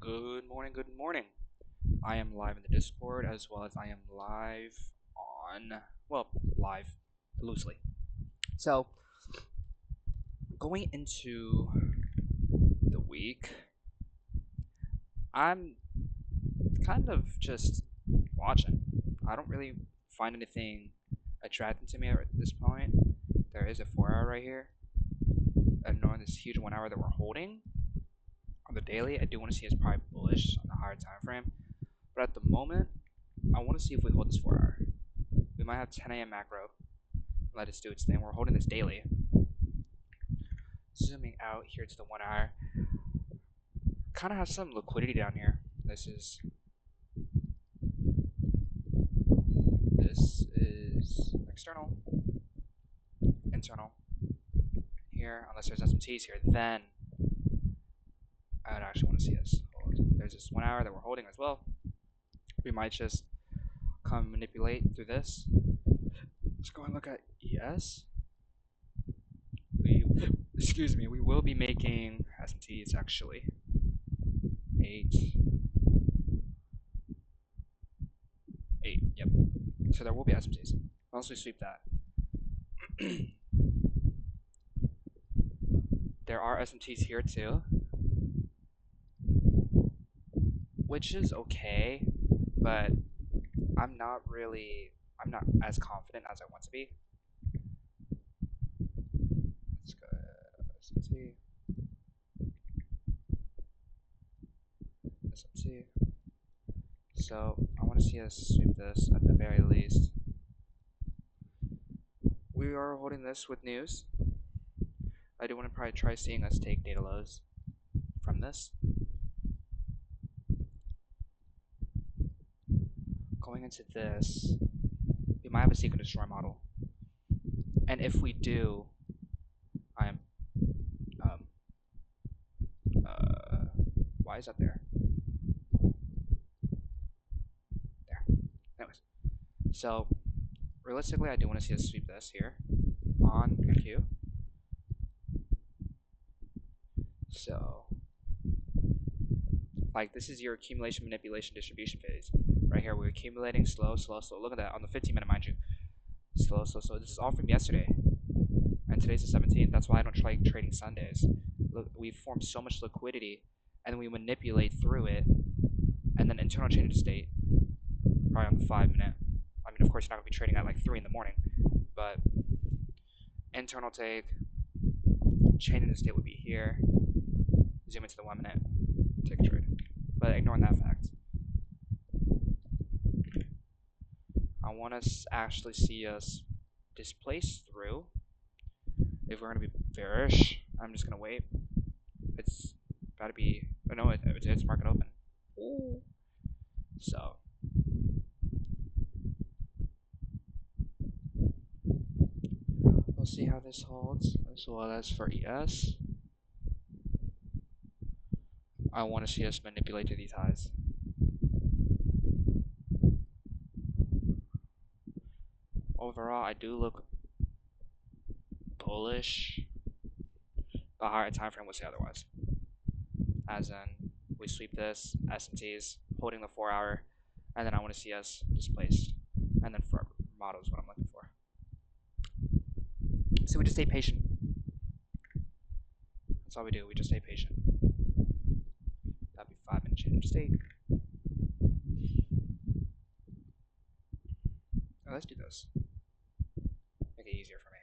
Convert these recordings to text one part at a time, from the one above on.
Good morning, good morning. I am live in the Discord as well as I am live on, live loosely. So, going into the week, I'm kind of just watching. I don't really find anything attracting to me at this point. There is a 4 hour right here. And knowing this huge 1 hour that we're holding on the daily, I do want to see us probably bullish on the higher time frame. But at the moment, I want to see if we hold this 4 hour. We might have 10 a.m. macro. Let it do its thing. We're holding this daily. Zooming out here to the 1 hour. Kind of have some liquidity down here. This is external, internal. Here, unless there's SMTs here, then I would actually want to see us hold. There's this 1 hour that we're holding as well. We might just come manipulate through this. Let's go and look at ES. We will be making SMTs actually. 8. Yep. So there will be SMTs. Once we sweep that. There are SMTs here too. Which is okay, but I'm not as confident as I want to be. Let's go SMT. SMT. So I want to see us sweep this at the very least. We are holding this with news. I do want to probably try seeing us take data lows from this. Going into this, we might have a sequence destroy model. And if we do, I'm why is that there? There. Anyways. So realistically I do want to see us sweep this here on MQ. So like this is your accumulation, manipulation, distribution phase. Right here we're accumulating slow. Look at that on the 15-minute, mind you. Slow. This is all from yesterday. And today's the 17th. That's why I don't like trading Sundays. Look, we've formed so much liquidity and then we manipulate through it and then internal change of state probably on the 5-minute. I mean, of course, you're not going to be trading at like 3 in the morning, but internal take, change of state would be here. Zoom into the 1-minute, take a trade. But ignoring that fact, I want to actually see us displace through. If we're going to be bearish, I'm just going to wait. It's got to be, oh no, it's market open. Ooh. So we'll see how this holds, as well as for ES. I want to see us manipulate to these highs. Overall, I do look bullish. The higher time frame would say otherwise. As in, we sweep this, S&Ts, holding the 4-hour, and then I want to see us displaced. And then for models, what I'm looking for. So we just stay patient. That's all we do. We just stay patient. That'd be 5-minute change of state. Now let's do this. Make it easier for me.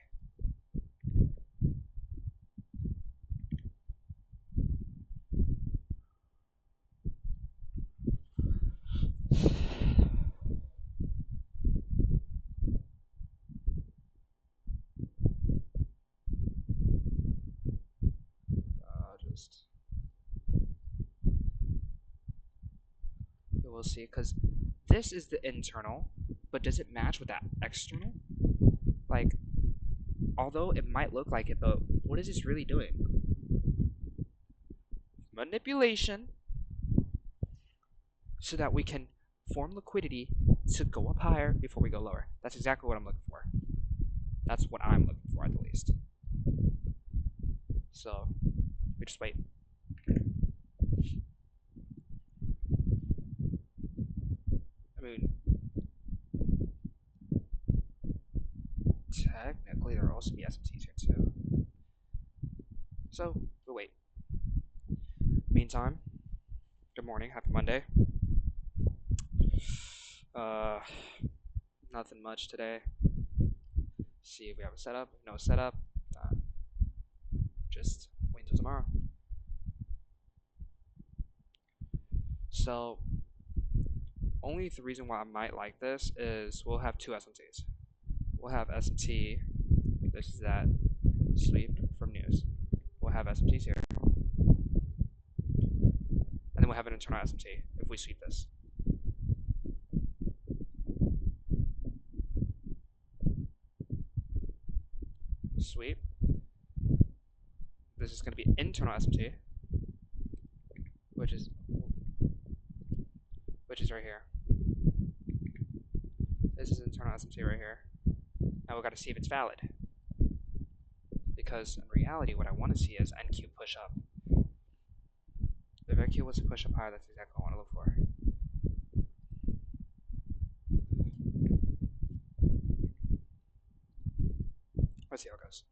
We'll see, because this is the internal, but does it match with that external? Like, although it might look like it, but what is this really doing? Manipulation, so that we can form liquidity to go up higher before we go lower. That's exactly what I'm looking for. That's what I'm looking for, at the least. So we just wait. mean, technically there will also be SMTs here too. So, we'll wait. Meantime, good morning, happy Monday. Uh, Nothing much today. See if we have a setup. No setup. Just wait until tomorrow. So, only the reason why I might like this is we'll have two SMTs. We'll have SMT. This is that sleep from news. We'll have SMTs here, and then we'll have an internal SMT if we sweep this. Sweep. This is going to be internal SMT, which is right here. This is internal SMT right here. Now we've got to see if it's valid, because in reality, what I want to see is NQ push up. If NQ was to push up higher, that's exactly what I want to look for. Let's see how it goes.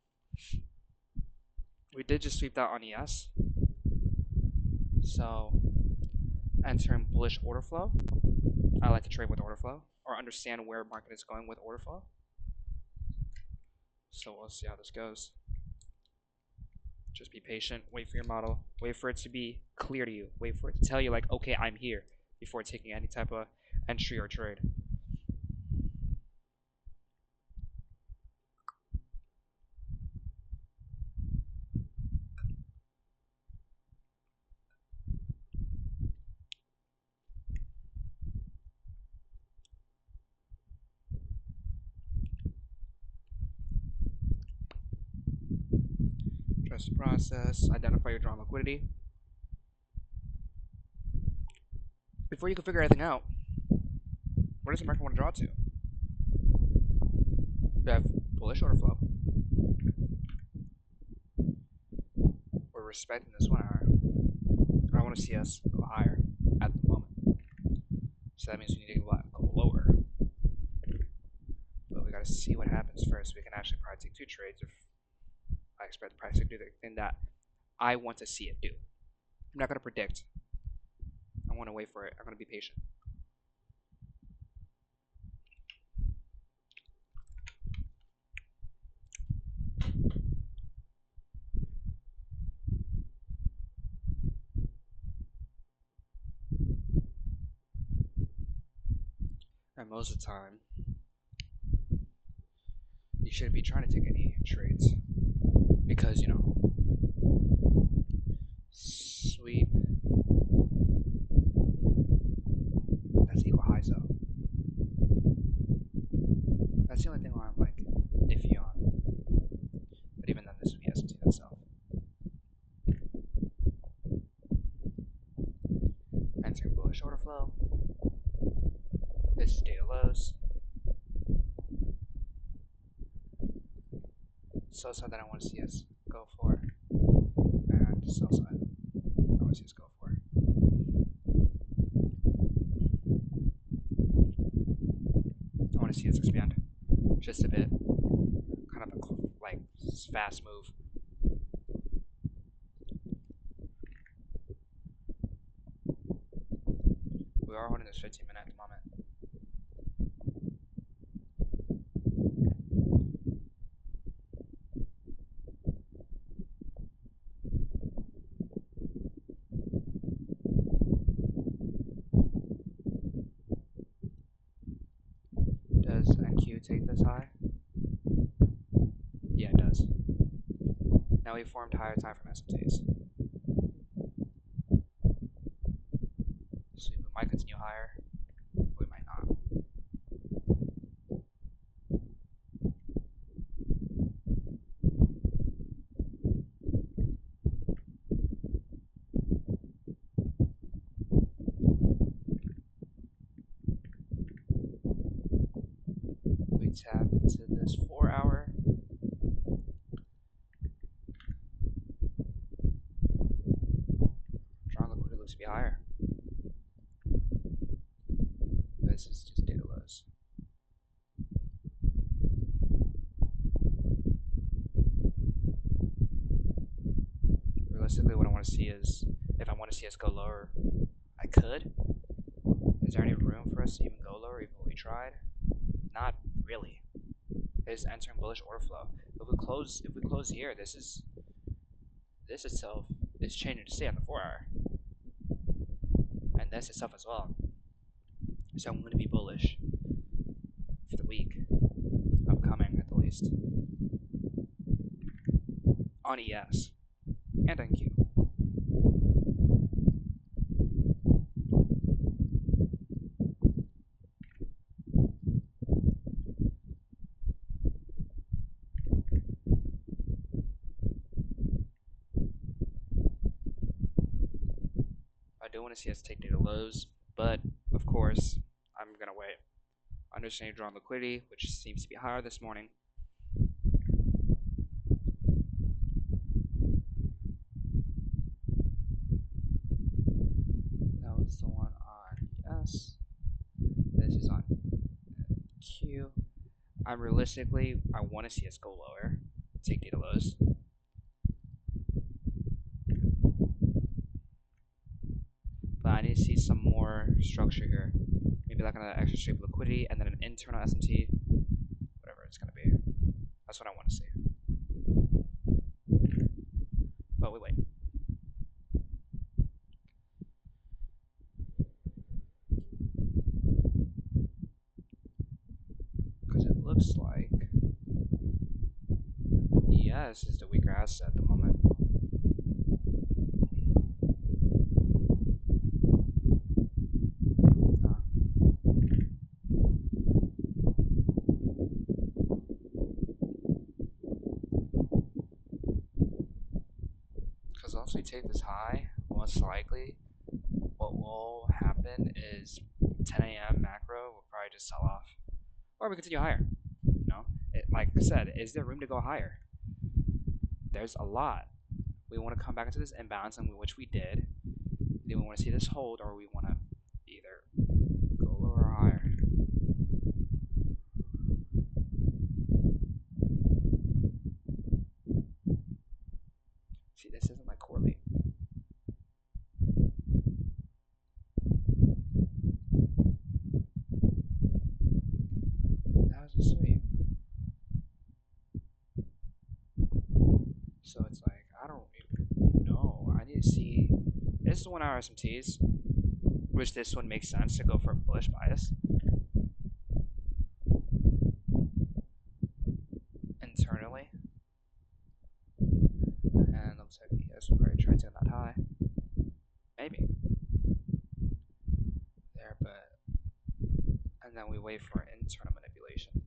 We did just sweep that on ES. So, entering bullish order flow. I like to trade with order flow, or understand where market is going with order flow. So we'll see how this goes. Just be patient, wait for your model, wait for it to be clear to you, wait for it to tell you like, okay, I'm here, before taking any type of entry or trade. Trust the process, identify your drawn liquidity. Before you can figure anything out, where does the market want to draw to? We have bullish order flow. We're respecting this 1 hour. I want to see us go higher at the moment. So that means we need to go lower. But we got to see what happens first. We can actually probably take two trades if I expect the price to do the thing that I want to see it do. I'm not going to predict. I want to wait for it. I'm going to be patient. And most of the time, you shouldn't be trying to take any trades because, you know, sweep, that's equal highs though. That's the only thing where I'm like iffy on. But even then, this would be S&T itself. Entering bullish order flow. This is data lows. Sell side that I want to see us go for, and sell side I want to see us go for. I want to see us expand just a bit, kind of a like fast move. We are holding this 15-minute at the moment. Does NQ take this high? Yeah, it does. Now we formed higher time from SMTs. So we might continue higher, we might not. We tap into this 4 hour. Drawn liquidity looks to be higher. this is just data lows. Realistically, what I want to see is, if I want to see us go lower, I could. Is there any room for us to even go lower even if we tried? Not really. It's entering bullish order flow. If we close here, this itself is changing to stay on the 4-hour. And this itself as well. So I'm going to be bullish for the week upcoming at the least. On ES and on Q. I do want to see us take data lows, but of course, I'm going to wait. Understanding drawn liquidity, which seems to be higher this morning. That was the one on ES. This is on Q. Realistically, I want to see us go lower, take data lows. But I need to see some more structure here. Maybe like an extra straight liquidity and then an internal SMT. Whatever it's going to be. That's what I want to see. But we wait. Because it looks like ES is the weaker asset at the moment. Because once we take this high, most likely what will happen is 10 a.m. macro will probably just sell off. Or we continue higher. You know, like I said, is there room to go higher? There's a lot. We want to come back into this imbalance, and which we did. Then we want to see this hold, or we want to either go lower or higher. See, this isn't like correlate. That was just sweet. So it's like, I don't even know. I need to see. This is 1 hour SMTs, which this one makes sense to go for a bullish bias. Internally. And looks like ES will probably try to take that high. Maybe. There, but. And then we wait for internal manipulation.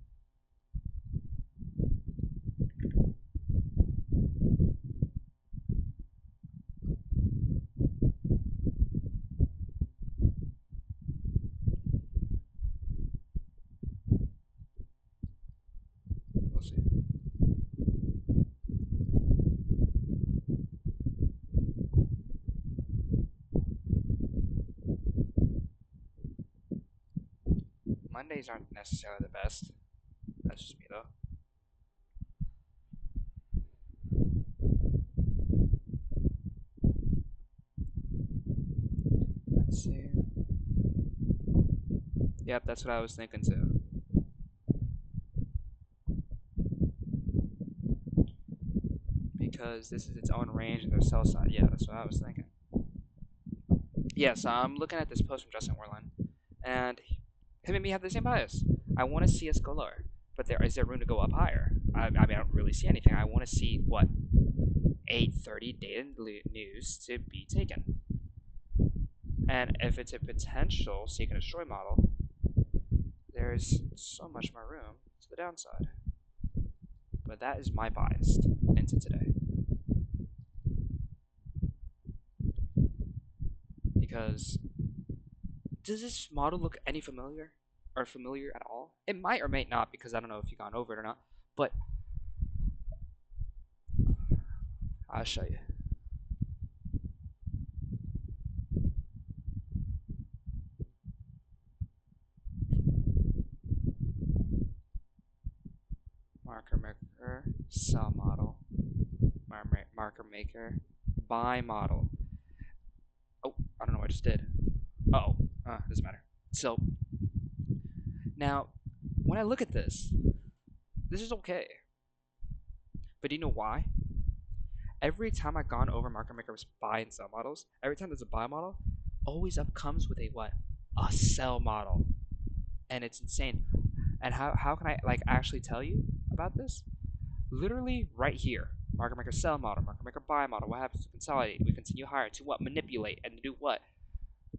We'll see. Mondays aren't necessarily the best. That's just me though. Let's see. Yep, that's what I was thinking too. Because this is its own range and their sell side. Yeah, that's what I was thinking. Yeah, so I'm looking at this post from Justin Werlin, and him and me have the same bias. I want to see us go lower, but is there room to go up higher? I mean, I don't really see anything. I want to see what 8:30 data news to be taken, and if it's a potential seek and destroy model, there's so much more room to the downside. But that is my bias into today. Because does this model look any familiar or familiar at all? It might or may not, because I don't know if you've gone over it or not, but I'll show you. marker maker, cell model, marker maker, by model. Oh, I don't know what I just did. Uh-oh, doesn't matter. So, now, when I look at this is okay. But do you know why? Every time I've gone over marker maker's buy and sell models, every time there's a buy model, always up comes with a what? A sell model. And it's insane. And how can I like actually tell you about this? Literally right here. Market maker sell model, market maker buy model. What happens to consolidate? We continue higher to what? Manipulate and to do what?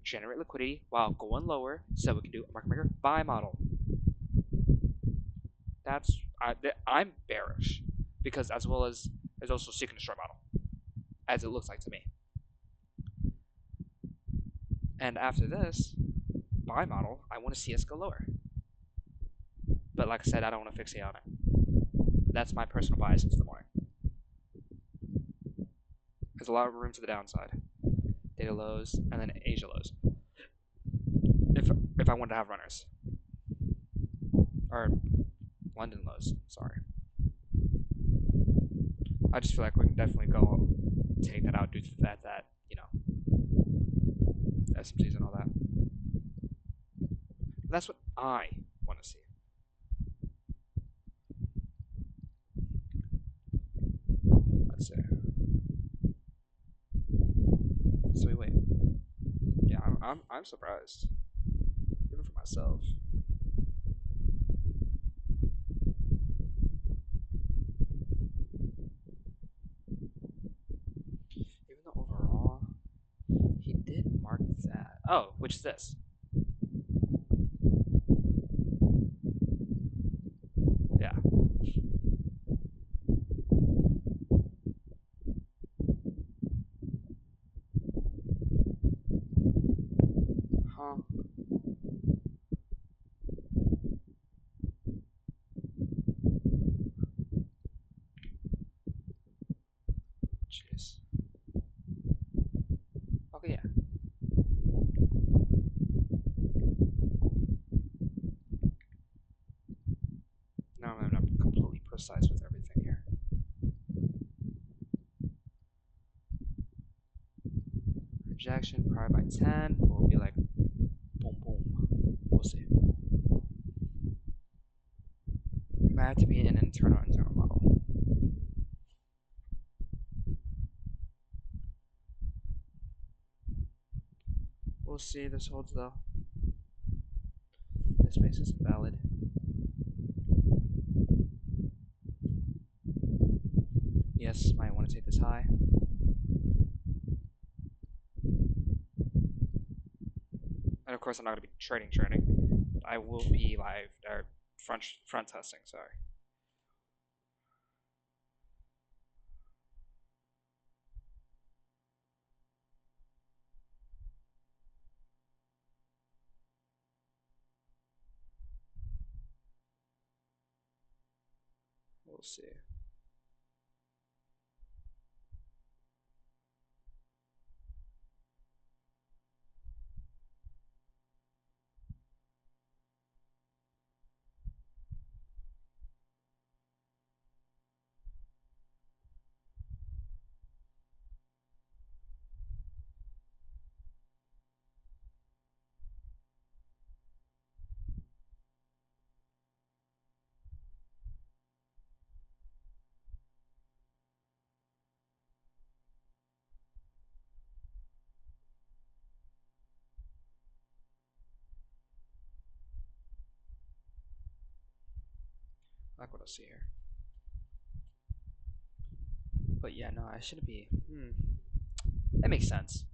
Generate liquidity while going lower so we can do a market maker buy model. I'm bearish because as well as there's also seek and destroy model, as it looks like to me. And after this buy model, I want to see us go lower. But like I said, I don't want to fixate on it. But that's my personal bias into the morning. There's a lot of room to the downside. Data lows and then Asia lows. If I wanted to have runners. Or London lows, sorry. I just feel like we can definitely go take that out due to the fact that, you know, SMCs and all that. That's what I want to see. Let's see. So we wait. Yeah, I'm surprised. Even for myself. Even though overall he did mark that. Oh, which is this? Yeah. Huh. Jeez. Okay, yeah. Now I'm not completely precise with everything here. Rejection prior by 10 will be like boom boom. We'll see. It might have to be an internal model. We'll see. This holds though. This makes this invalid. Yes, might want to take this high. And of course, I'm not going to be trading. But I will be live or front testing. Sorry. We'll see. I like what I see here. But yeah, no, I shouldn't be. That makes sense.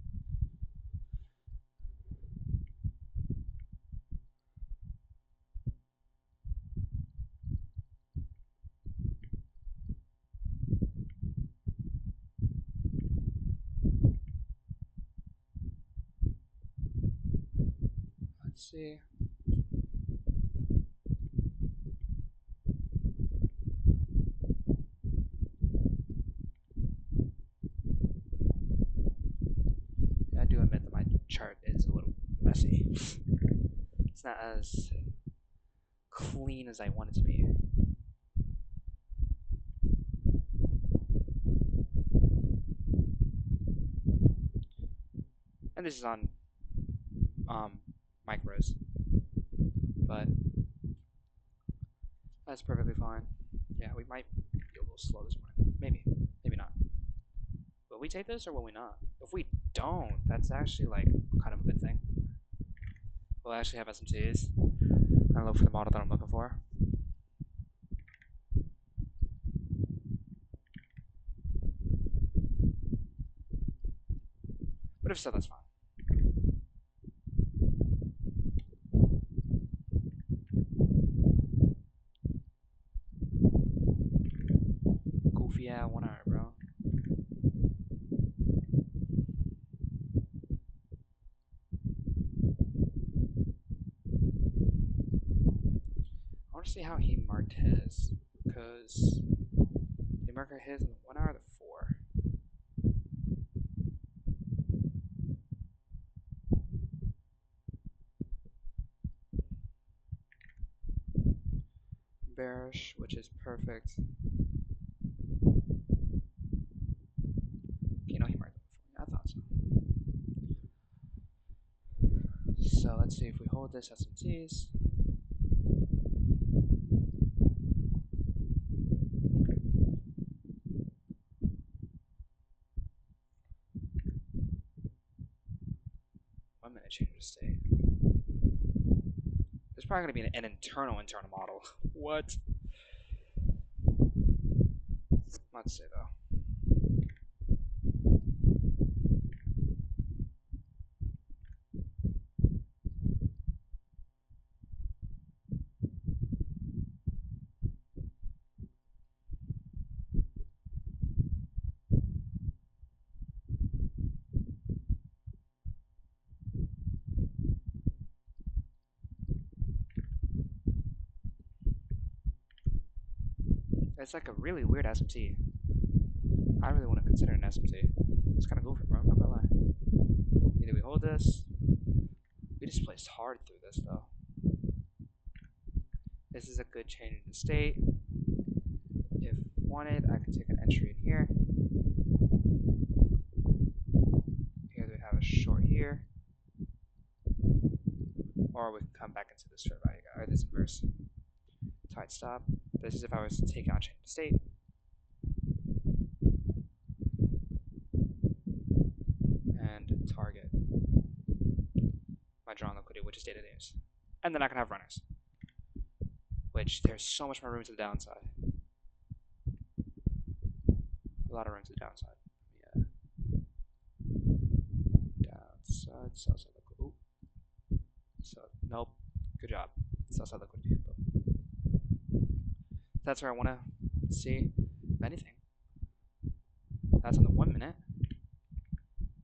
Let's see. I do admit that my chart is a little messy. It's not as clean as I want it to be. and this is on micros, but that's perfectly fine. Yeah, we might be a little slow this morning. Maybe, maybe not. Will we take this or will we not? If we don't, that's actually like kind of a good thing. We'll actually have SMTs. I look for the model that I'm looking for. But if so, that's fine. Goofy at 1 hour, bro. I want to see how he marked his, because he marked his in the 1 hour or the 4. Bearish, which is perfect. You know he marked it before. Yeah, I thought so. So let's see if we hold this SMTs. One minute change of state. There's probably going to be an internal model. What? Let's see though. It's like a really weird SMT. I really want to consider an SMT. It's kind of goofy, bro. I'm not gonna lie. Either we hold this. We just placed hard through this though. This is a good change in state. If wanted, I could take an entry in here. Here we have a short here. Or we can come back into this fair value guy, or this inverse. Tight stop. This is if I was to take out change of state. And target my drawn liquidity, which is data news. And then I can have runners. Which there's so much more room to the downside. A lot of room to the downside. Yeah. Downside, sell side liquidity. So nope. Good job. Sell side liquidity. That's where I want to see if anything. That's on the 1 minute.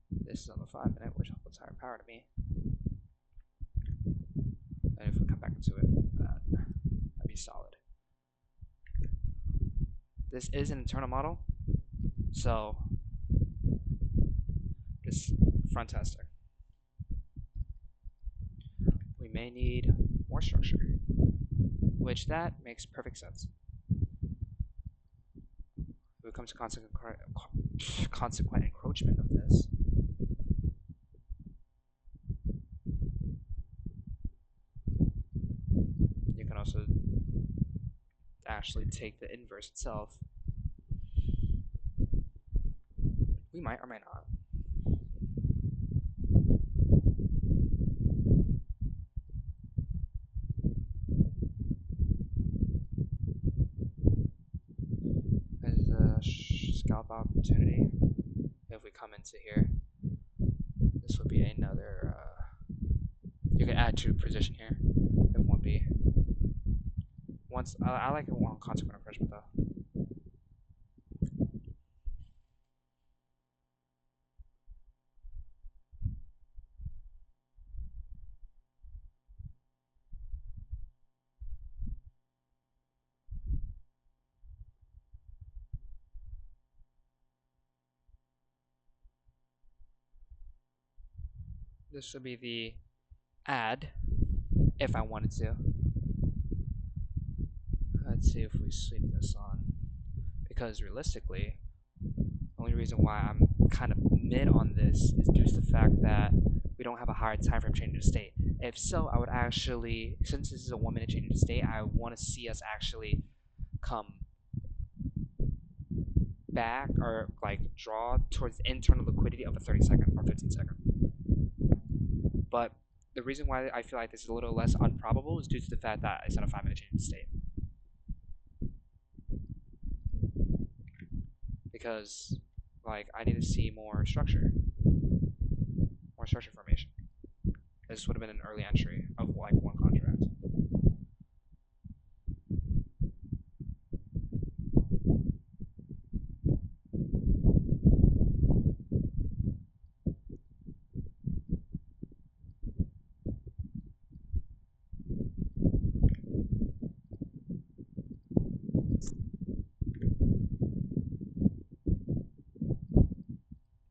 This is on the 5 minute, which holds higher power to me. And if we come back into it, that'd be solid. This is an internal model, so just front testing. We may need more structure, which that makes perfect sense. If it comes to consequent encroachment of this, you can also actually take the inverse itself. We might or might not. There's a scalp opportunity. If we come into here, this would be another. You can add to position here if one be. Once I like it on consequent encroachment though. This would be the add if I wanted to. Let's see if we sweep this on, because realistically, the only reason why I'm kind of mid on this is due to the fact that don't have a higher time frame changing the state. If so, I would actually, since this is a 1 minute change in state, I want to see us actually come back or like draw towards the internal liquidity of a 30-second or 15-second. But the reason why I feel like this is a little less improbable is due to the fact that it's at a 5 minute change in state. Because like I need to see more structure formation. This would have been an early entry of like one contract.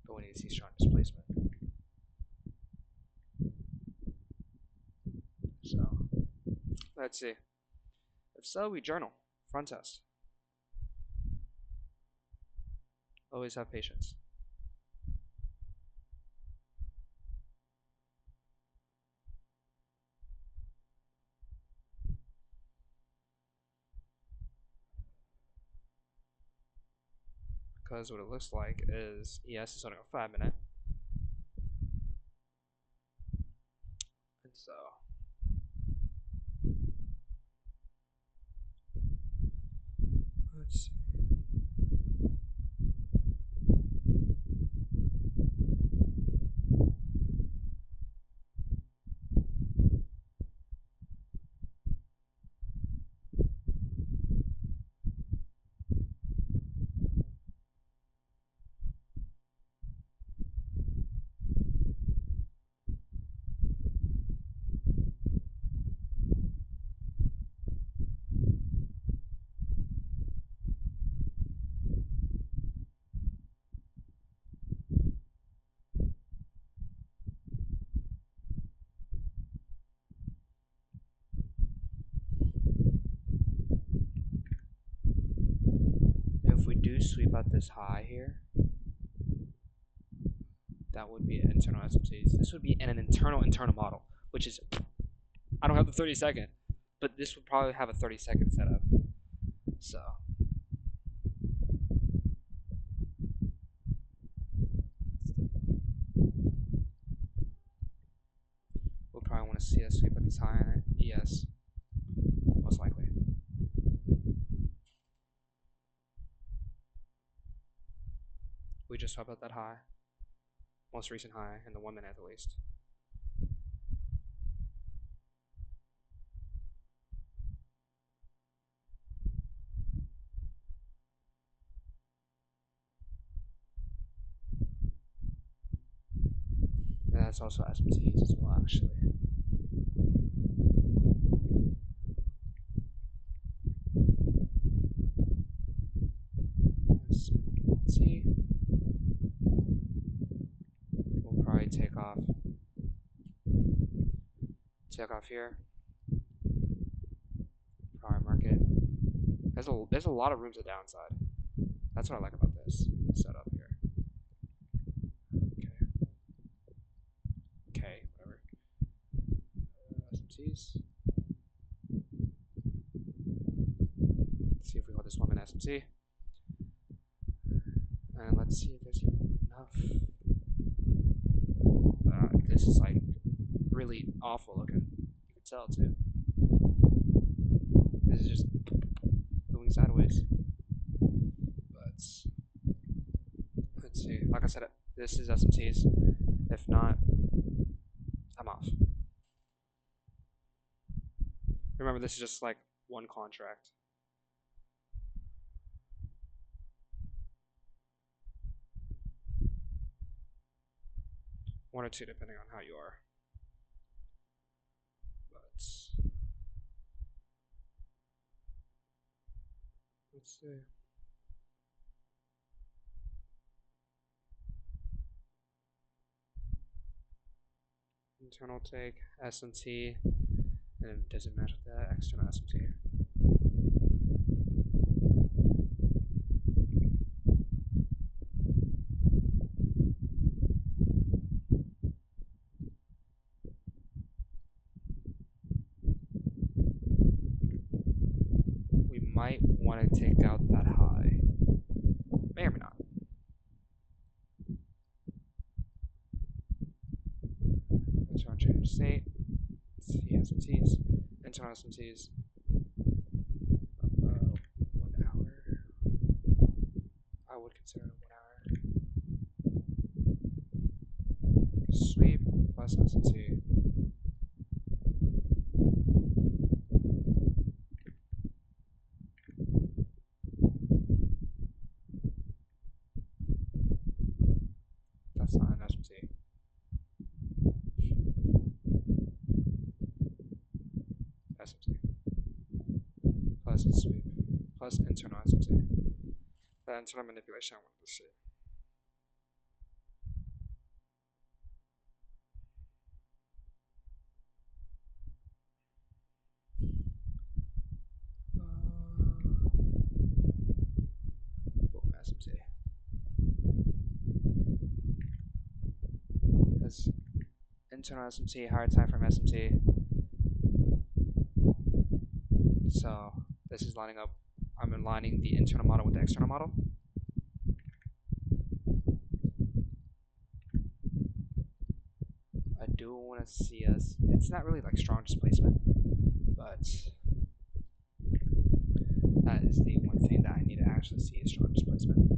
But we need to see strong displacement. So let's see. If so, we journal. Front test. Always have patience. Because what it looks like is ES is only a 5 minute. And so let's see. If we do sweep out this high here, that would be internal SMCs. This would be an internal model, which is, I don't have the 30-second, but this would probably have a 30-second setup. So we'll probably want to see us sweep at this high on it. Yes, most likely. We just swept out that high, most recent high in the 1 minute at least. And that's also SMTs as well, actually. SMT. We'll probably take off here. Probably mark it. There's a lot of room to downside. That's what I like about this setup here. Okay, whatever. SMTs. Let's see if we hold this 1 minute SMT. And let's see if there's even enough. This is like really awful looking. You can tell too. This is just moving sideways. But let's see. Like I said, this is SMTs. If not, I'm off. Remember, this is just like one contract. One or two, depending on how you are. But let's see. Internal take, SMT, and does it match with that? External SMT. might want to take out that high. May or may not. Internal change state. See SMTs. Internal SMTs. 1 hour. I would consider it 1 hour. Sweep plus SMT. That's not an SMT. SMT. Plus sweep. Plus internal SMT. The internal manipulation I wanted to see. Boom, SMT. Because internal SMT, higher time frame SMT. So this is lining up. I'm aligning the internal model with the external model. I do want to see us. It's not really like strong displacement, but that is the one thing that I need to actually see is strong displacement.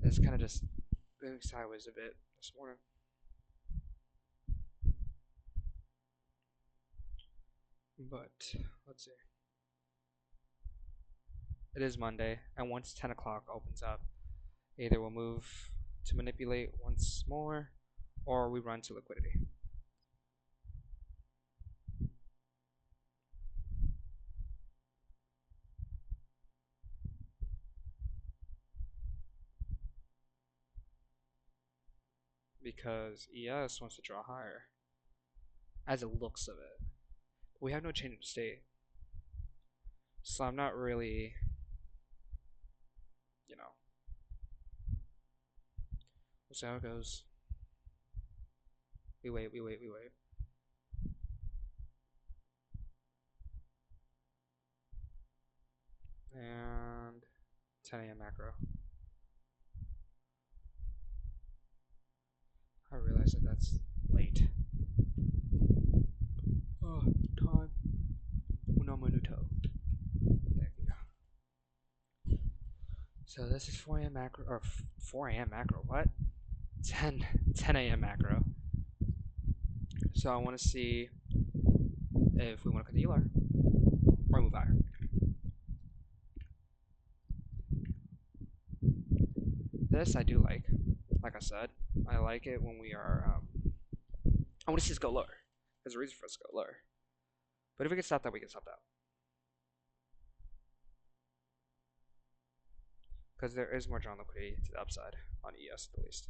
It's kind of just moving sideways a bit this morning. But let's see. It is Monday, and once 10 o'clock opens up, either we'll move to manipulate once more, or we run to liquidity. Because ES wants to draw higher, as it looks of it. We have no change in state, so I'm not really, we'll see how it goes. We wait. And 10 a.m. macro. I realize that that's late. Oh, time. Uno minuto. Thank you. So this is 4 a.m. macro, or 4 a.m. macro, what? 10 a.m. macro. So I want to see if we want to continue lower or move higher. This I do like. Like I said, I like it when we are. I want to see us go lower. There's a reason for us to go lower. But if we can stop that, we can stop that. Because there is more drawn liquidity to the upside on ES at least.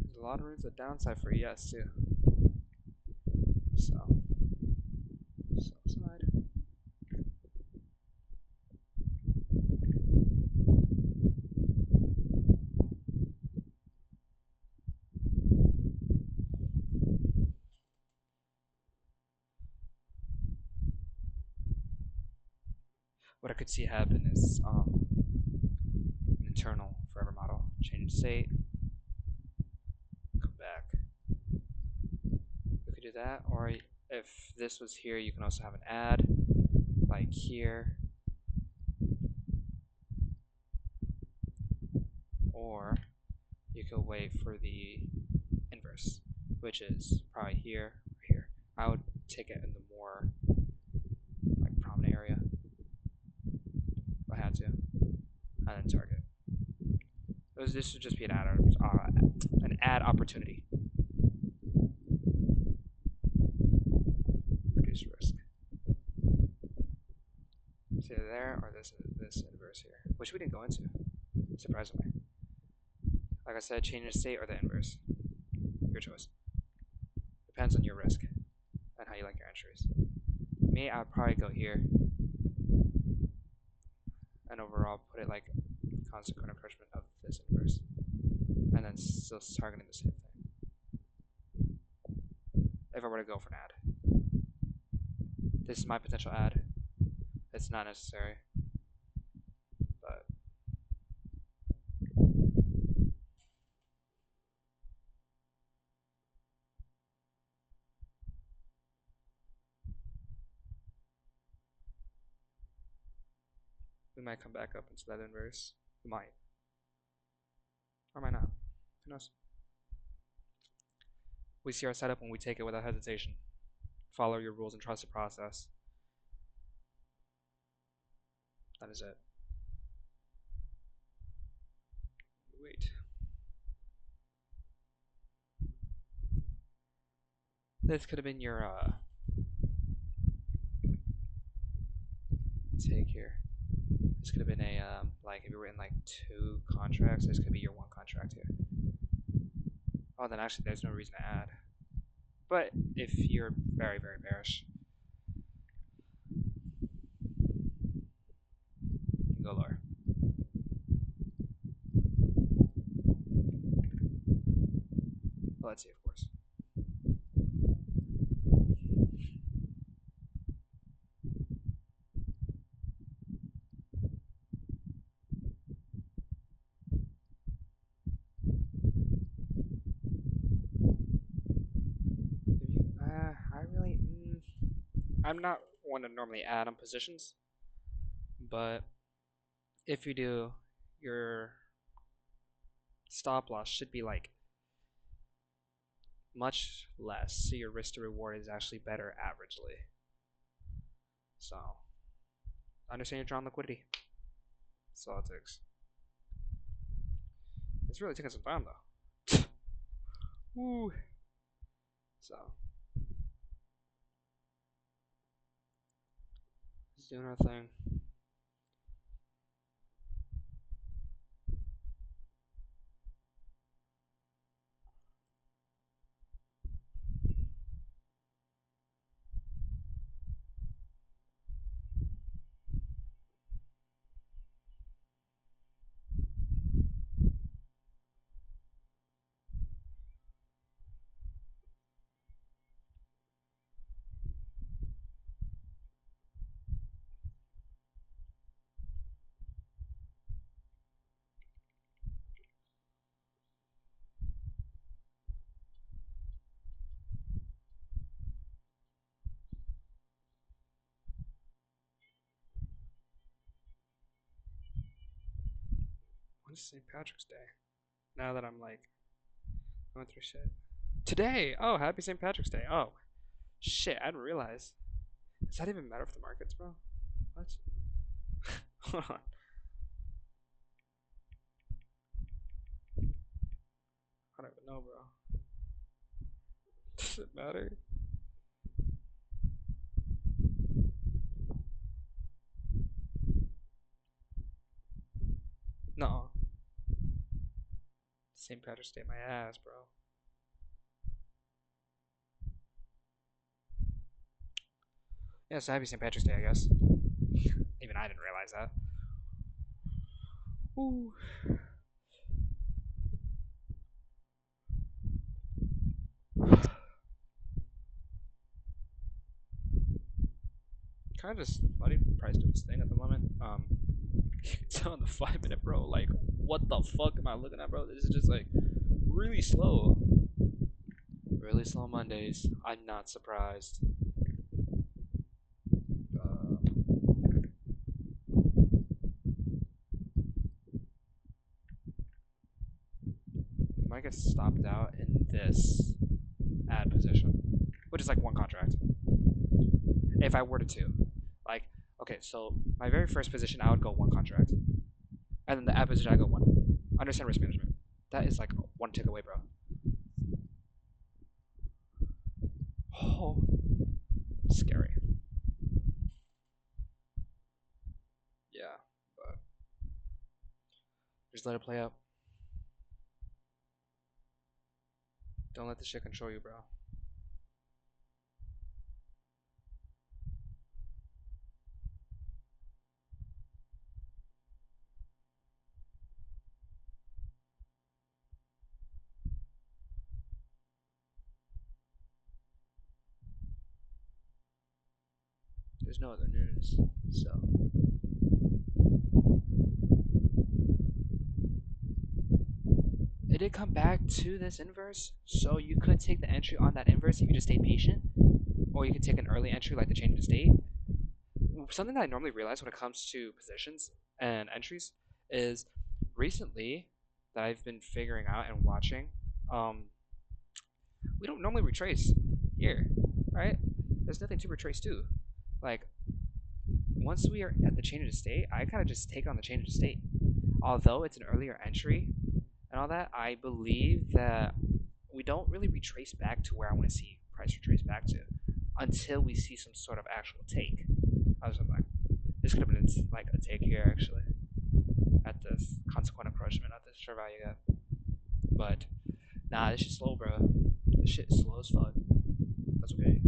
There's a lot of room to the downside for ES too. So what I could see happen is an internal forever model. Change state, come back. We could do that, or if this was here, you can also have an add, like here, or you could wait for the inverse, which is probably here or here. I would take it in the more like prominent area if I had to, and then target. This would just be an add opportunity. Reduce risk. It's either there or this inverse here, which we didn't go into, surprisingly. Like I said, change the state or the inverse. Your choice. Depends on your risk and how you like your entries. Me, I'd probably go here and overall put it like consequent encroachment of this inverse, and then still targeting the same thing. If I were to go for an add, this is my potential add. It's not necessary, but we might come back up into that inverse. We might, or might not. Who knows? We see our setup when we take it without hesitation. Follow your rules and trust the process. That is it. Wait. This could have been your take here. This could have been a like if you were in like 2 contracts, this could be your 1 contract here. Oh, then actually there's no reason to add. But if you're very, very bearish, you can go lower. Well, let's see, of course. I'm not one to normally add on positions, but if you do, your stop loss should be like much less, so your risk to reward is actually better averagely. So, understand your drawn liquidity. That's all it takes. It's really taking some time though. Woo. So, just doing our thing. When is St. Patrick's Day? Now that I'm like going through shit. Today! Oh, happy St. Patrick's Day. Oh, shit, I didn't realize. Does that even matter for the markets, bro? What? Hold on. I don't even know, bro. Does it matter? No. St. Patrick's Day, my ass, bro. Yeah, so happy St. Patrick's Day, I guess. Even I didn't realize that. Ooh. kind of just letting price do its thing at the moment. It's on the 5 minute, bro. Like, what the fuck am I looking at, bro? This is just like really slow. Really slow Mondays. I'm not surprised. We might get stopped out in this ad position, which is like one contract. If I were to two, like, okay, so my very first position, I would go one contract, and then the ad position, I go one. Understand risk management. That is like one tick away, bro. Oh, scary. Yeah, but just let it play out. Don't let the shit control you, bro. There's no other news, so it did come back to this inverse. So you could take the entry on that inverse if you just stay patient, or you could take an early entry like the change of state. Something that I normally realize when it comes to positions and entries is recently that I've been figuring out and watching. Um, we don't normally retrace here, right? There's nothing to retrace to. Like once we are at the change of state, I kind of just take on the change of state. Although it's an earlier entry and all that, I believe that we don't really retrace back to where I want to see price retrace back to until we see some sort of actual take. I was like, this could have been like a take here actually at this consequent encroachment at this fair value gap. But nah, this shit's slow, bro. This shit is slow as fuck. That's okay.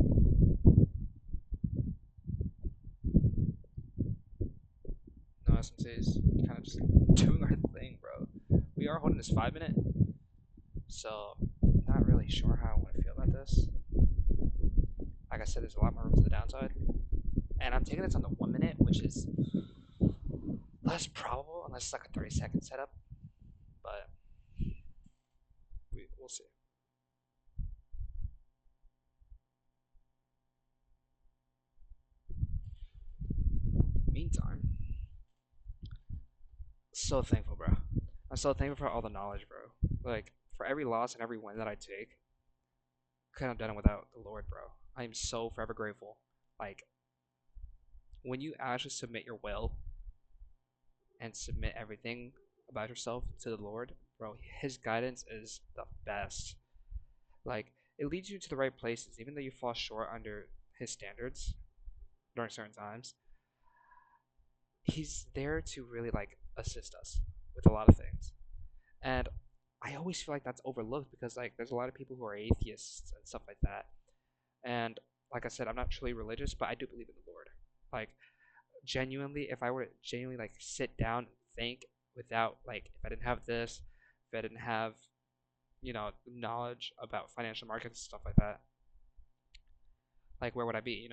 No, SMC's kind of just doing our thing, bro. We are holding this 5 minute, so not really sure how I want to feel about this. Like I said, there's a lot more room to the downside, and I'm taking this on the 1 minute, which is less probable unless it's like a 30-second setup. But we'll see. Meantime, so thankful, bro. I'm so thankful for all the knowledge, bro. Like for every loss and every win that I take, couldn't have done it without the Lord, bro. I am so forever grateful. Like when you actually submit your will and submit everything about yourself to the Lord, bro, His guidance is the best. Like it leads you to the right places, even though you fall short under His standards during certain times. He's there to really like assist us with a lot of things, and I always feel like that's overlooked because like there's a lot of people who are atheists and stuff like that. And like I said, I'm not truly religious, but I do believe in the Lord. Like genuinely, if I were to genuinely like sit down and think without like if I didn't have this, if I didn't have knowledge about financial markets and stuff like that, like where would I be?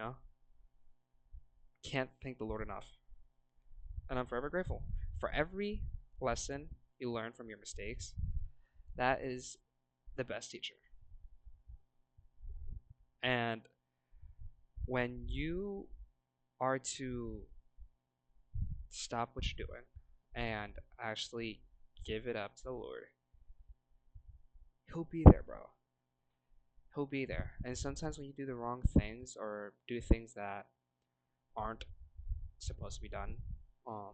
Can't thank the Lord enough, and I'm forever grateful for every lesson you learn from your mistakes. That is the best teacher. And when you are to stop what you're doing and actually give it up to the Lord, He'll be there, bro. He'll be there. And sometimes when you do the wrong things or do things that aren't supposed to be done, um,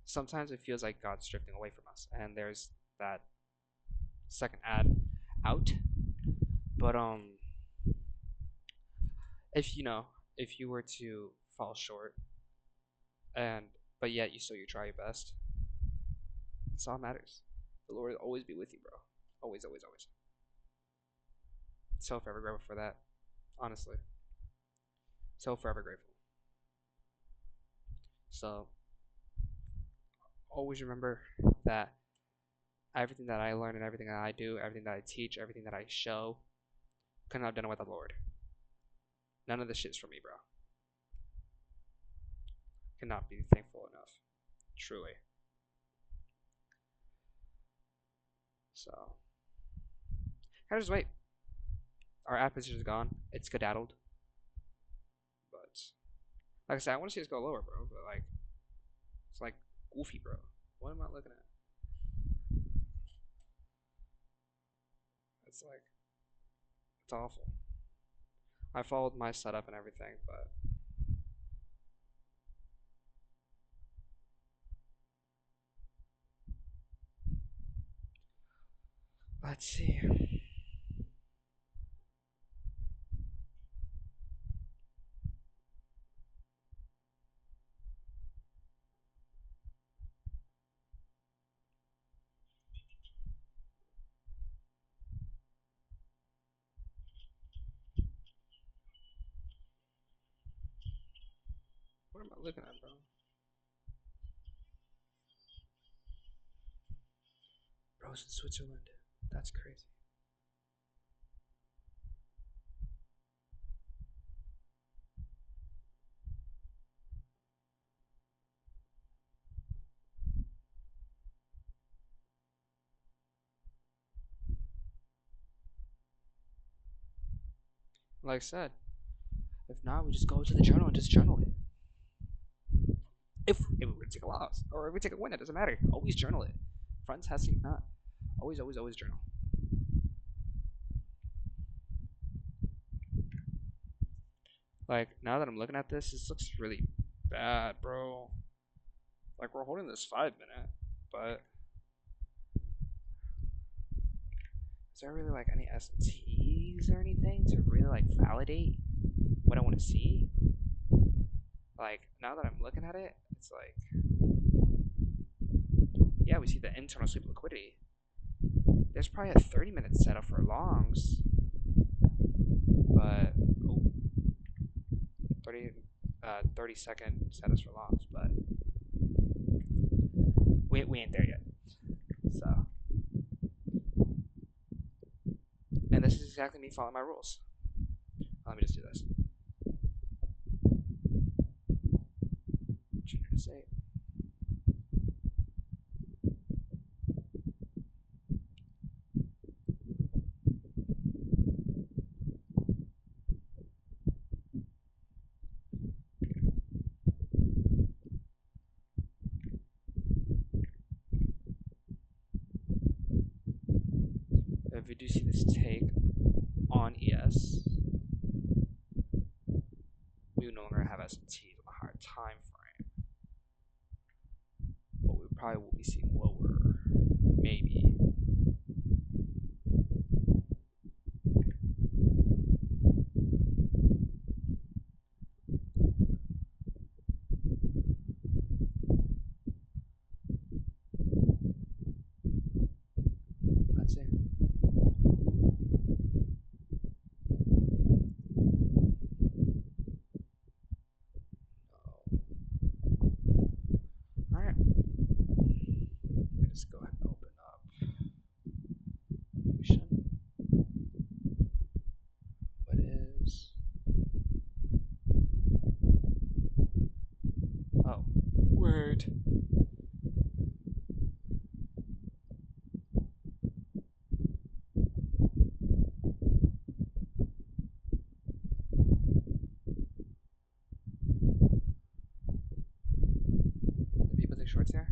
sometimes it feels like God's drifting away from us. And there's that second ad out. But if you were to fall short and but yet you try your best, it's all that matters. The Lord will always be with you, bro. Always, always, always. So forever grateful for that. Honestly. So forever grateful. So always remember that everything that I learn and everything that I do, everything that I teach, everything that I show, couldn't have done it without the Lord. None of this shit's for me, bro. Cannot be thankful enough. Truly. So, I just wait. Our app position is gone. It's skedaddled. But like I said, I want to see us go lower, bro. But like, it's like goofy, bro. What am I looking at? It's like, it's awful. I followed my setup and everything, but let's see. What am I looking at, bro? Bro's in Switzerland. That's crazy. Like I said, if not, we just go to the journal and just journal it. If we take a loss or if we take a win, it doesn't matter. Always journal it. Fronttesting, not. Always journal. Like, now that I'm looking at this looks really bad, bro. Like, we're holding this 5 minute, but is there really, like, any STs or anything to really, like, validate what I want to see? Like, now that I'm looking at it, it's like, yeah, we see the internal sweep liquidity. There's probably a 30-minute setup for longs, but, oh, 30-second setups for longs, but we ain't there yet. So, and this is exactly me following my rules. Let me just do this. Junior to say. If we do see this take on ES, we no longer have S&T on a higher time frame, but we probably will be seeing lower, maybe. Let's see. All right. Let me just go ahead and open up Notion. What is? Oh, word. Do people take shorts here?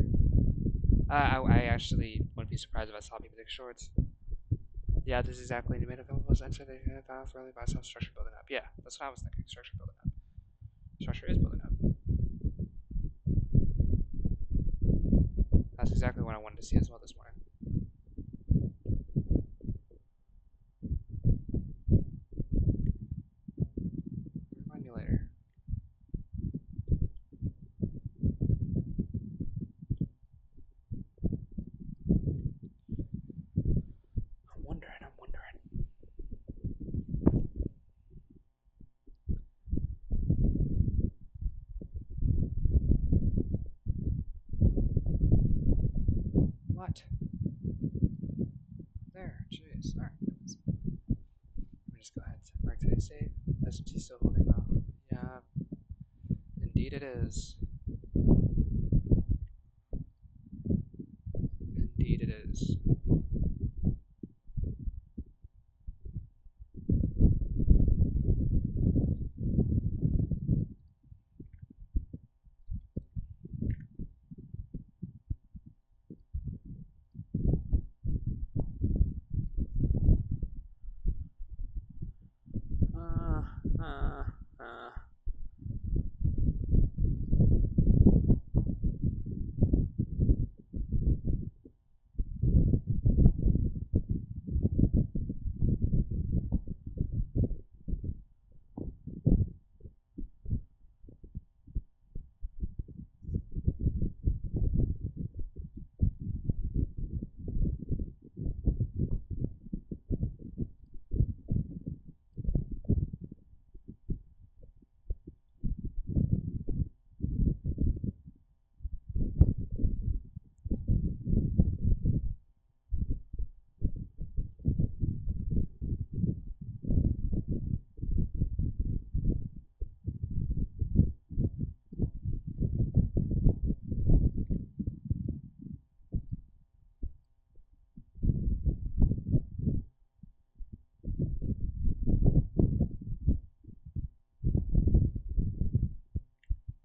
I actually wouldn't be surprised if I saw people take shorts. Yeah, this is exactly the made a couple of answer. They found early by some structure building up. Yeah, that's what I was thinking. Structure building up. Structure is building up. That's exactly what I wanted to see as well this morning. Remind me later. I'm wondering. What? There, jeez. Alright. Let me just go ahead and mark today's save. SMT still holding though. Yeah. Indeed it is.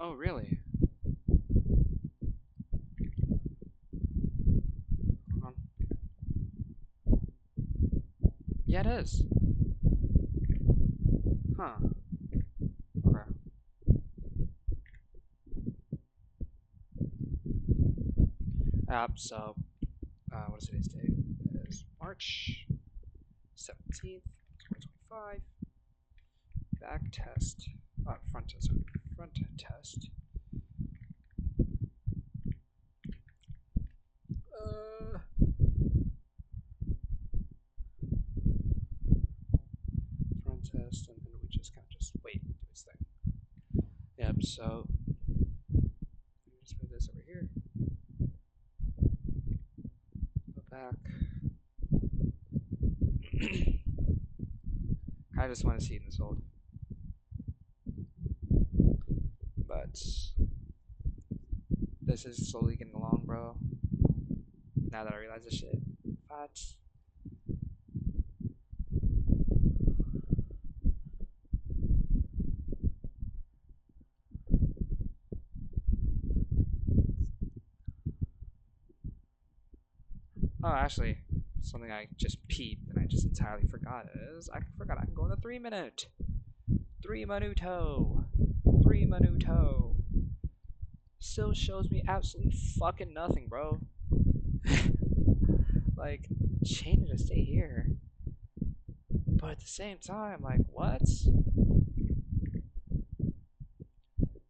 Oh, really? Um, yeah, it is. Huh. Okay. So, what is today's date? It is March 17th, 2025. Back test. Front test. Sorry. Front test. Uh, Front test, and then we just kind of just wait and do its thing. Yep, so, let me just move this over here. Go back. I just want to see this old. But this is slowly getting along, bro. Now that I realize this shit. But oh, actually, something I just peeped and I just entirely forgot is I forgot I can go in the 3 minute. 3 minuto. 3 minuto. Still shows me absolutely fucking nothing, bro. Like, change to stay here. But at the same time, like, what?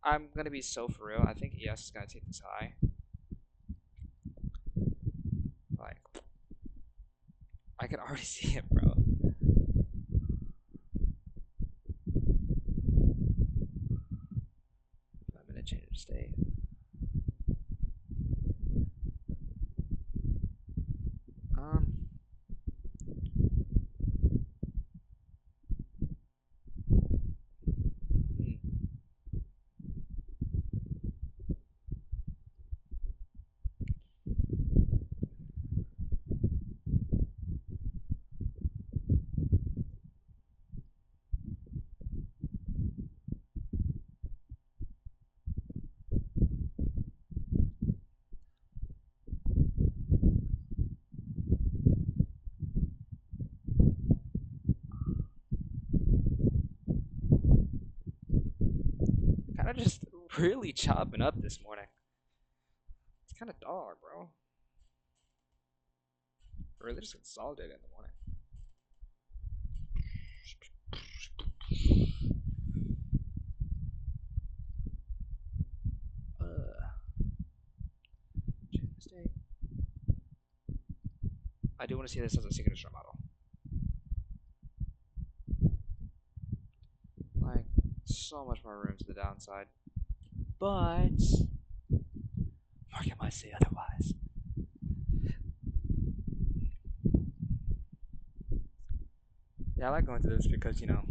I'm gonna be so for real. I think ES is gonna take this high. Like, I can already see it, bro. I'm gonna change to stay. Um, hmm. Kind of just really chopping up this morning. It's kind of dog, bro. Really just consolidated in the morning. Tuesday. I do want to see this as a signature model. Like, so much more room to the downside. But, market might say otherwise. Yeah, I like going through this because, you know,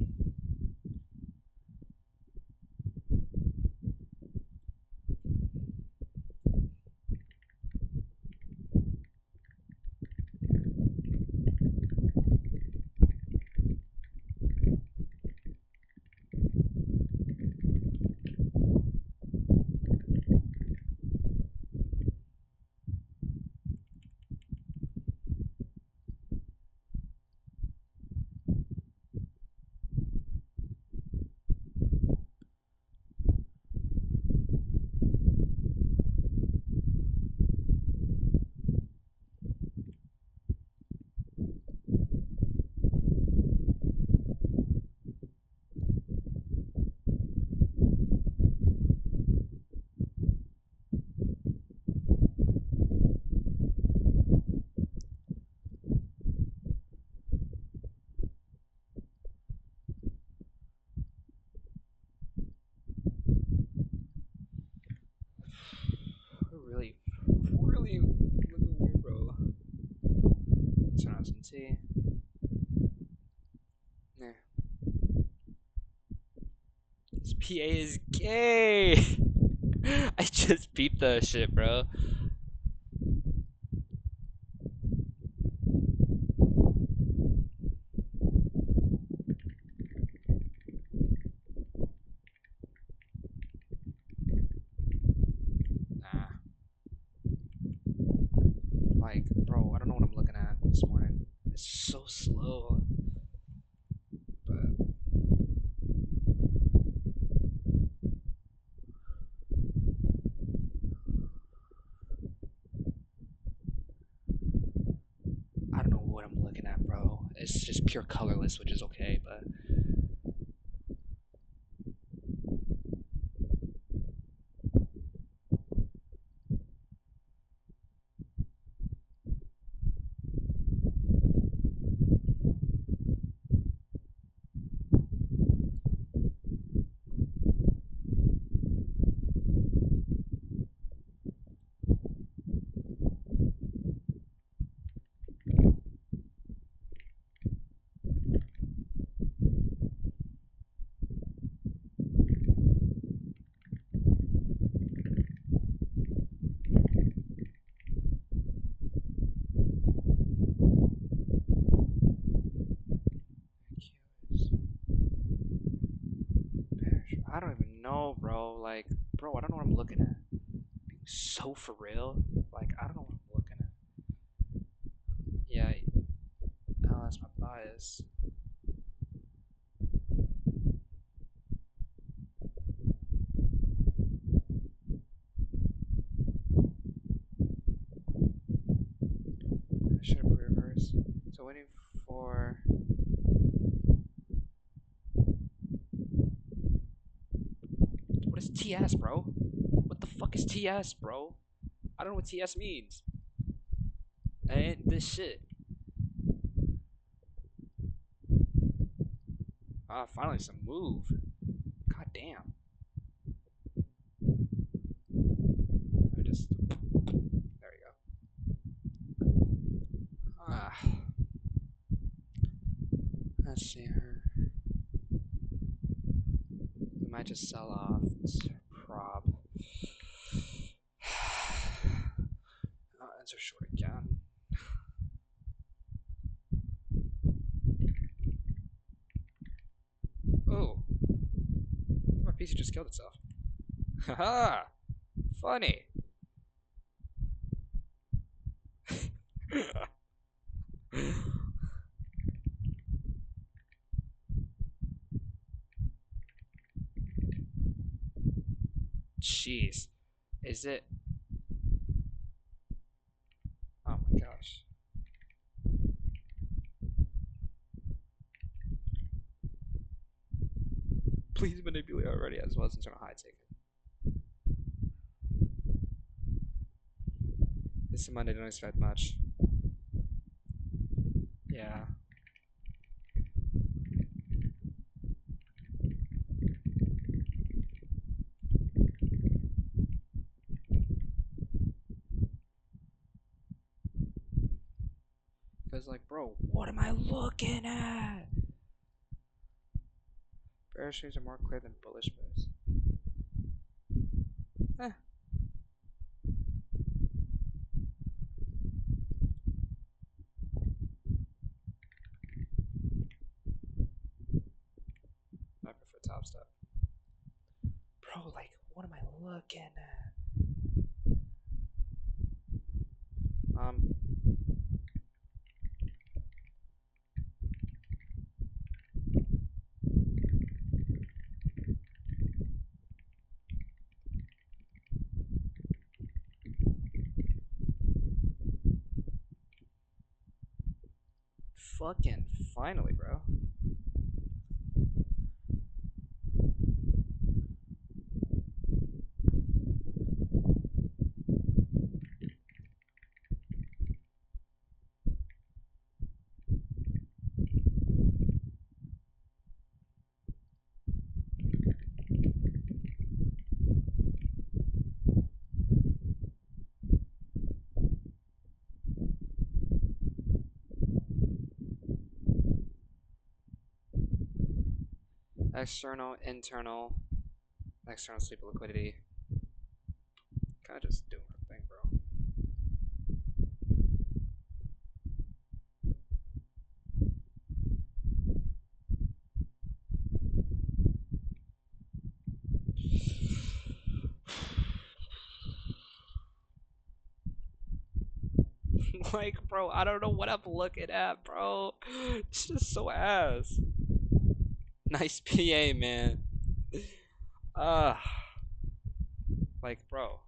really, really looking weird, bro. Turn on some tea. Yeah. This PA is gay! I just peeped that shit, bro. Bro, I don't know what I'm looking at this morning. It's so slow. But I don't know what I'm looking at, bro. It's just pure colorless, which is okay, but I don't even know, bro. Like, bro, I don't know what I'm looking at. So for real? Like, I don't know what I'm looking at. Yeah, oh, that's my bias. I should have put reverse. So waiting for. What is TS, bro? What the fuck is TS, bro? I don't know what TS means. And this shit. Ah, finally some move. God damn. Let me just. There we go. Ah. Let's see her. We might just sell off prob. Oh, ends are short again. Oh, my PC just killed itself. Haha! Funny! Jeez. Is it? Oh my gosh. Please manipulate already as well as internal high ticket. This Monday don't expect much. Yeah. Because like, bro, what am I looking at? Bearish moves are more clear than bullish moves. Eh. I prefer top step. Bro, like, what am I looking at? Um, fucking finally, bro. External, internal, external sweep of liquidity. Kind of just doing her thing, bro. Like, bro, I don't know what I'm looking at, bro. It's just so ass. Nice PA, man. Uh, like, bro.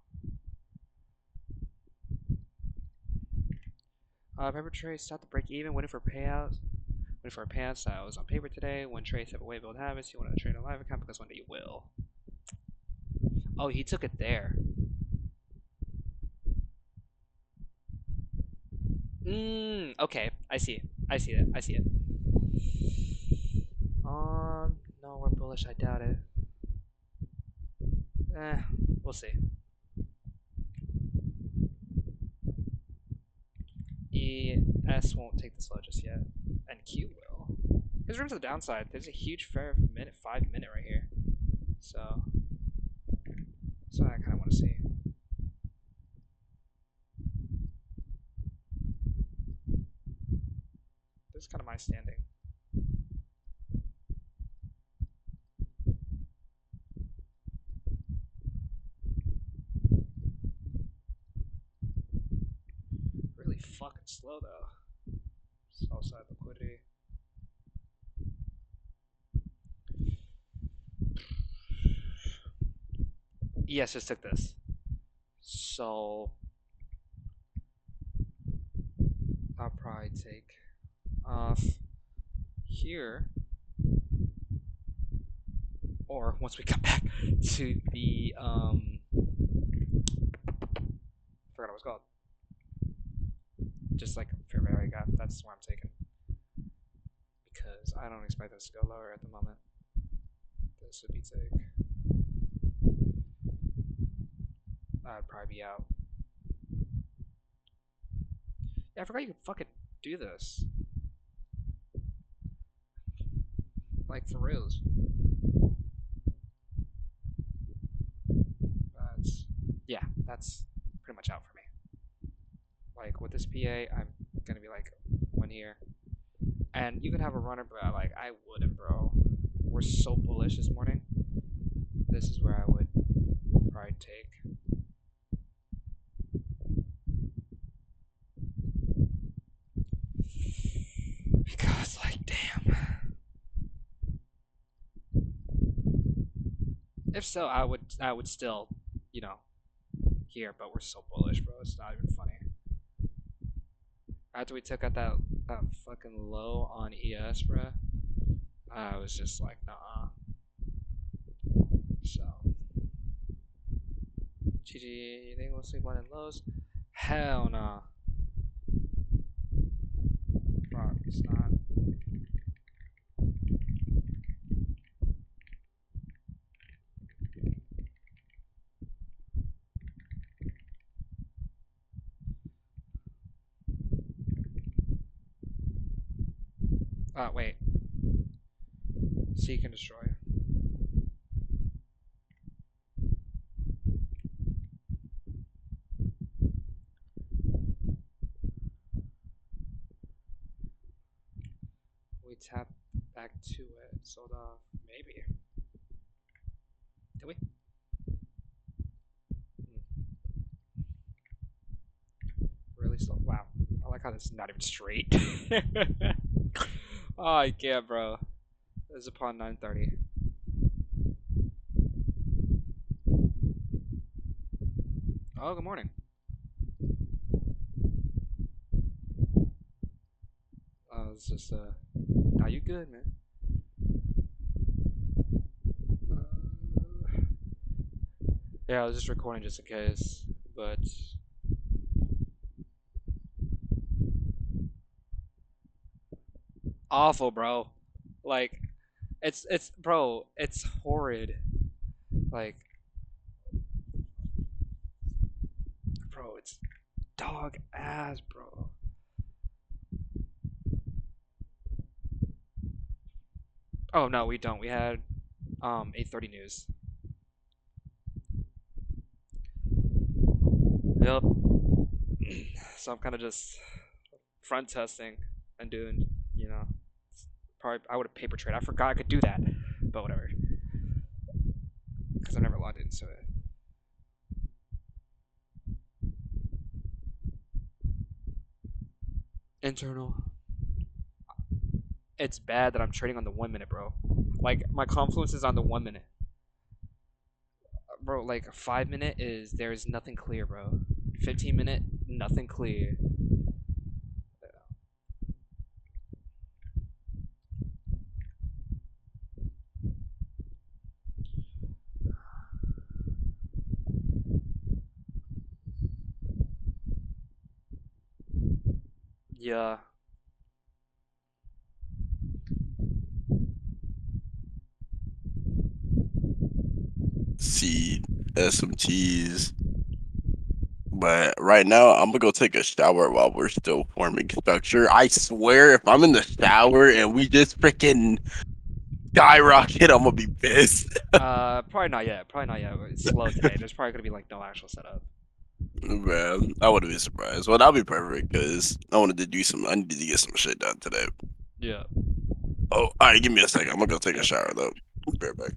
Paper trade start to break even, waiting for payouts. Waiting for a payout. So I was on paper today. When trades have a way build habits, you want to trade a live account because one day you will. Oh, he took it there. Okay. I see it. I see it. I see it. No, we're bullish. I doubt it. We'll see. ES won't take the slow just yet, and Q will. There's room to the downside. There's a huge fair minute, 5 minute right here. So, that's what I kind of want to see. This is kind of my standing. Really fucking slow though. Sell side liquidity. ES just took this. So I'll probably take off here, or once we come back to the forgot what it was called. Just like fair value gap, that's where I'm taking. Because I don't expect this to go lower at the moment. This would be take. I'd probably be out. Yeah, I forgot you could fucking do this. Like, for reals. Yeah, that's pretty much out for me. Like, with this PA, I'm gonna be like, one here. And you could have a runner, but like, I wouldn't, bro. We're so bullish this morning. This is where I would probably take. Because, like, damn. If so, I would still, you know, here, but we're so bullish, bro. It's not even funny. After we took out that fucking low on ES, bro, I was just like, nah. So, GG, you think we'll see one in lows? Hell no. Fuck, it's not. Wait. Seek and destroy. We tap back to it. Sold off. Maybe. Did we? Really slow. Wow. I like how this is not even straight. Oh, I can't, bro. This is upon 9:30. Oh, good morning. It's just, nah, you good, man. Yeah, I was just recording just in case, but awful, bro. Like, it's bro, it's horrid. Like, bro, it's dog ass, bro. Oh no, we don't. We had 8:30 news. Yep. So I'm kind of just front testing and doing, you know, probably I would have paper trade. I forgot I could do that, but whatever. Because I never logged into it. Internal. It's bad that I'm trading on the 1 minute, bro. Like my confluence is on the 1 minute, bro. Like 5 minute is there's nothing clear, bro. 15 minute, nothing clear. Yeah, Seed, SMTs. But right now, I'm gonna go take a shower while we're still forming structure. I swear, if I'm in the shower and we just freaking skyrocket, I'm gonna be pissed. probably not yet. Probably not yet. It's slow today. There's probably gonna be like no actual setup. Man, I wouldn't be surprised. Well, that'll be perfect because I wanted to do some. I needed to get some shit done today. Yeah. Oh, all right, give me a second. I'm gonna go take a Yep. shower though. Be right back.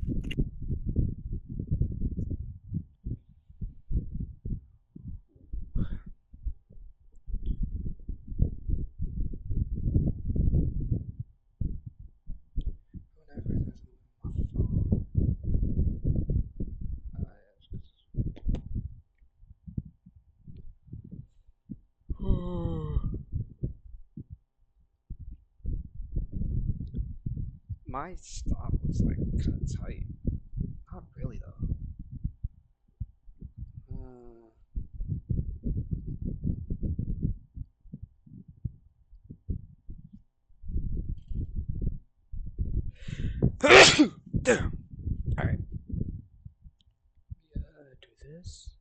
My stop was like kind of tight. Not really though. Damn. All right. Do this.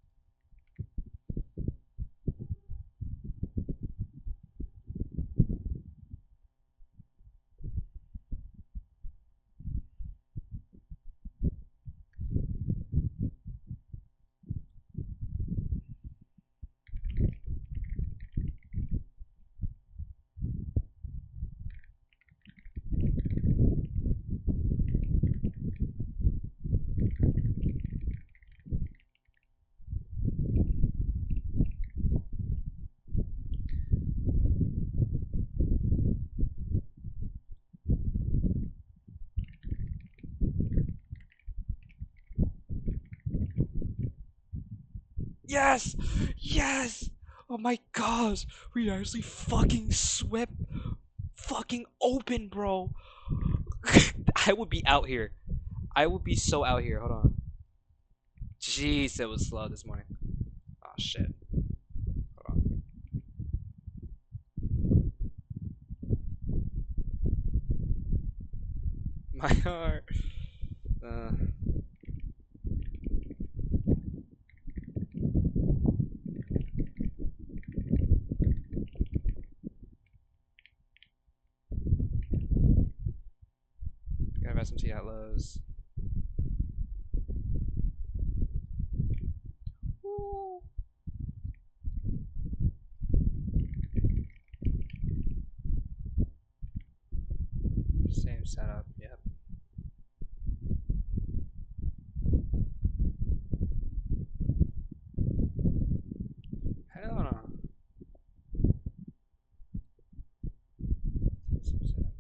Yes! Yes! Oh my gosh! We actually fucking swept fucking open, bro. I would be out here. I would be so out here. Hold on. Jeez, it was slow this morning. Oh shit. Hold on. My heart. Uh, gotta have SMT at lows. Woo. Same setup. Yep. Hell no. Same setup.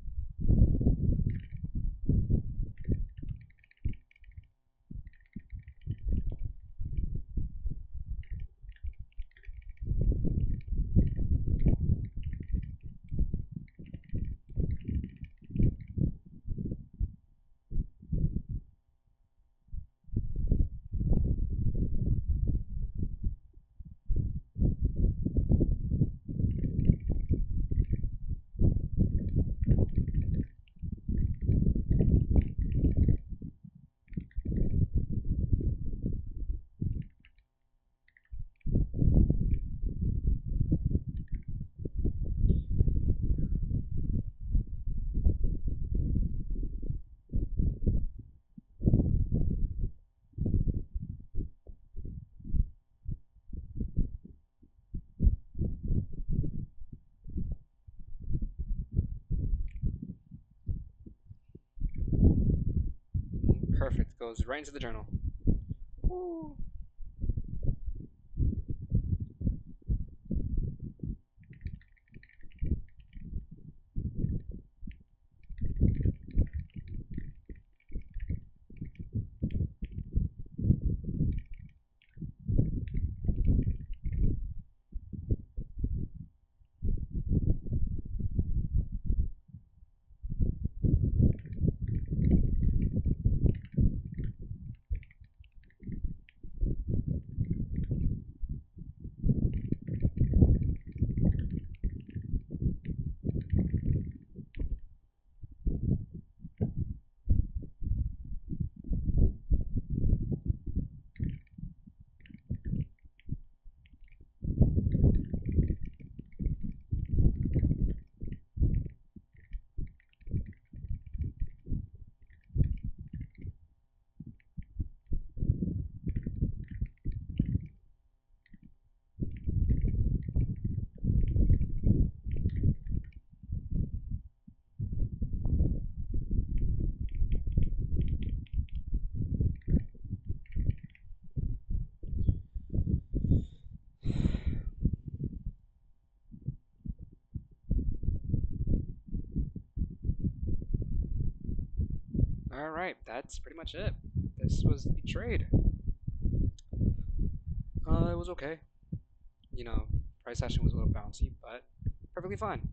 Perfect. Goes right into the journal. Woo. All right, that's pretty much it. This was the trade. It was okay. You know, price action was a little bouncy, but perfectly fine.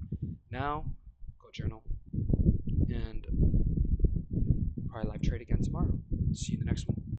Now, go journal and probably live trade again tomorrow. See you in the next one.